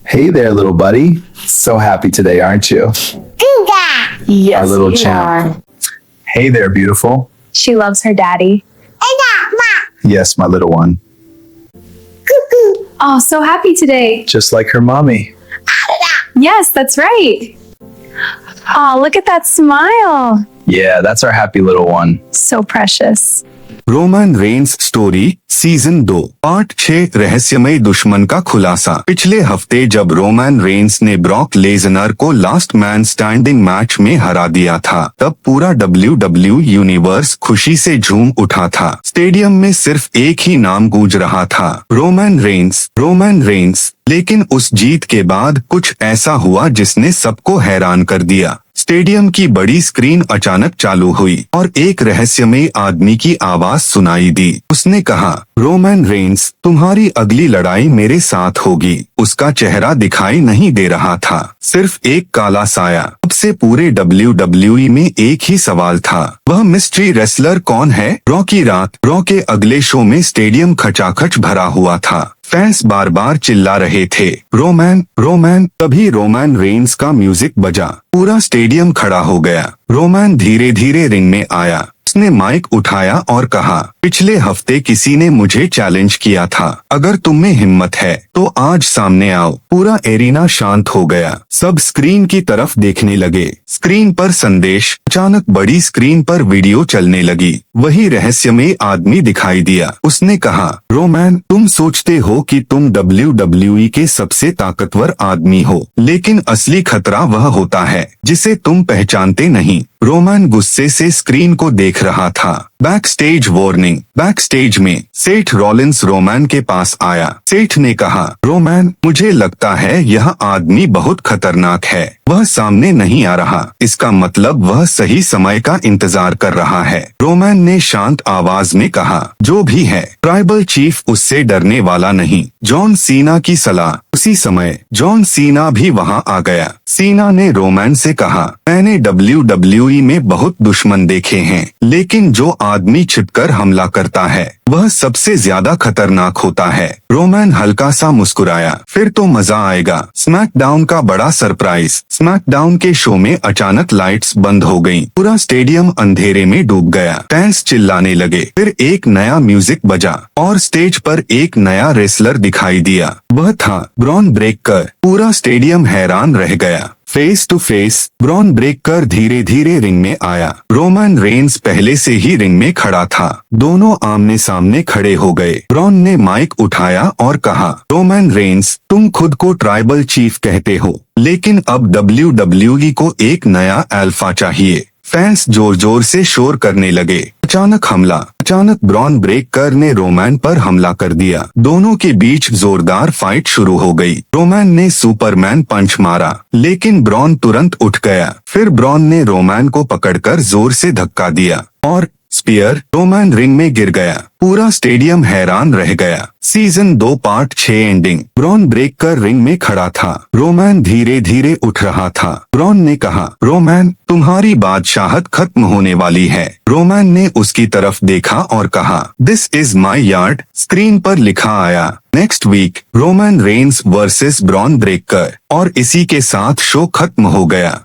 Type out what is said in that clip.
Hey there, little buddy. So happy today, aren't you? Yes, Our little we champ. are. Hey there, beautiful. She loves her daddy. Yes, my little one. Oh, so happy today. Just like her mommy. Yes, that's right. Oh, look at that smile. Yeah, that's our happy little one. So precious. Roman Reigns story season 2 part 6 रहस्यमय दुश्मन का खुलासा। पिछले हफ्ते जब Roman Reigns ने Brock Lesnar को last man standing match में हरा दिया था, तब पूरा WWE यूनिवर्स खुशी से झूम उठा था। स्टेडियम में सिर्फ एक ही नाम गूंज रहा था, रोमन रेंस, रोमन रेंस। लेकिन उस जीत के बाद कुछ ऐसा हुआ जिसने सबको हैरान कर दिया। स्टेडियम की बड़ी स्क्रीन अचानक चालू हुई और एक रहस्यमय आदमी की आवाज सुनाई दी। उसने कहा, रोमन रेंस, तुम्हारी अगली लड़ाई मेरे साथ होगी। उसका चेहरा दिखाई नहीं दे रहा था, सिर्फ एक काला साया। अब से पूरे WWE में एक ही सवाल था, वह मिस्ट्री रेसलर कौन है? रॉ की रात, रॉ के अगले शो में स्टेडियम खचाखच भरा हुआ था। फैंस बार बार चिल्ला रहे थे, रोमन, रोमन। तभी रोमन रेंस का म्यूजिक बजा, पूरा स्टेडियम खड़ा हो गया। रोमन धीरे धीरे रिंग में आया। उसने माइक उठाया और कहा, पिछले हफ्ते किसी ने मुझे चैलेंज किया था, अगर तुम में हिम्मत है तो आज सामने आओ। पूरा एरिना शांत हो गया, सब स्क्रीन की तरफ देखने लगे। स्क्रीन पर संदेश, अचानक बड़ी स्क्रीन पर वीडियो चलने लगी। वही रहस्यमय आदमी दिखाई दिया। उसने कहा, रोमन, तुम सोचते हो कि तुम WWE के सबसे ताकतवर आदमी हो, लेकिन असली खतरा वह होता है जिसे तुम पहचानते नहीं। रोमन गुस्से से स्क्रीन को देख रहा था। Back stage warning. Back stage में सेठ रॉलिंस रोमन के पास आया। सेठ ने कहा, रोमन, मुझे लगता है यह आदमी बहुत खतरनाक है। वह सामने नहीं आ रहा, इसका मतलब वह सही समय का इंतजार कर रहा है। रोमन ने शांत आवाज में कहा, जो भी है, ट्राइबल चीफ उससे डरने वाला नहीं। जॉन सीना की सलाह। उसी समय जॉन सीना भी वहां आ गया। सीना ने रोमन से कहा, मैंने WWE में बहुत दुश्मन देखे हैं, लेकिन जो आदमी छिपकर हमला करता है वह सबसे ज्यादा खतरनाक होता है। रोमन हल्का सा मुस्कुराया, फिर तो मजा आएगा। स्मैकडाउन का बड़ा सरप्राइज। स्मैकडाउन के शो में अचानक लाइट्स बंद हो गईं। पूरा स्टेडियम अंधेरे में डूब गया। फैंस चिल्लाने लगे। फिर एक नया म्यूजिक बजा और स्टेज पर एक नया रेसलर दिखाई दिया। वह था ब्रॉन ब्रेकर। पूरा स्टेडियम हैरान रह गया। Face to face Bron Breakker धीरे धीरे रिंग में आया। रोमन रेंस पहले से ही रिंग में खड़ा था। दोनों आमने सामने खड़े हो गए। ब्रॉन ने माइक उठाया और कहा, रोमन रेंस, तुम खुद को ट्राइबल चीफ कहते हो, लेकिन अब WWE को एक नया अल्फा चाहिए। फैंस जोर जोर से शोर करने लगे। अचानक हमला। अचानक ब्रॉन ब्रेकर ने रोमन पर हमला कर दिया। दोनों के बीच जोरदार फाइट शुरू हो गई। रोमन ने सुपरमैन पंच मारा, लेकिन ब्रॉन तुरंत उठ गया। फिर ब्रॉन ने रोमन को पकड़कर जोर से धक्का दिया और स्पीयर। रोमन रिंग में गिर गया। पूरा स्टेडियम हैरान रह गया। Season 2 part 6 ending. Bron Breakker ring में खड़ा था। रोमन धीरे धीरे उठ रहा था। ब्रॉन ने कहा, रोमन, तुम्हारी बादशाहत खत्म होने वाली है। रोमन ने उसकी तरफ देखा और कहा, this is my yard. Screen पर लिखा आया, next week Roman Reigns versus Bron Breakker. और इसी के साथ शो खत्म हो गया।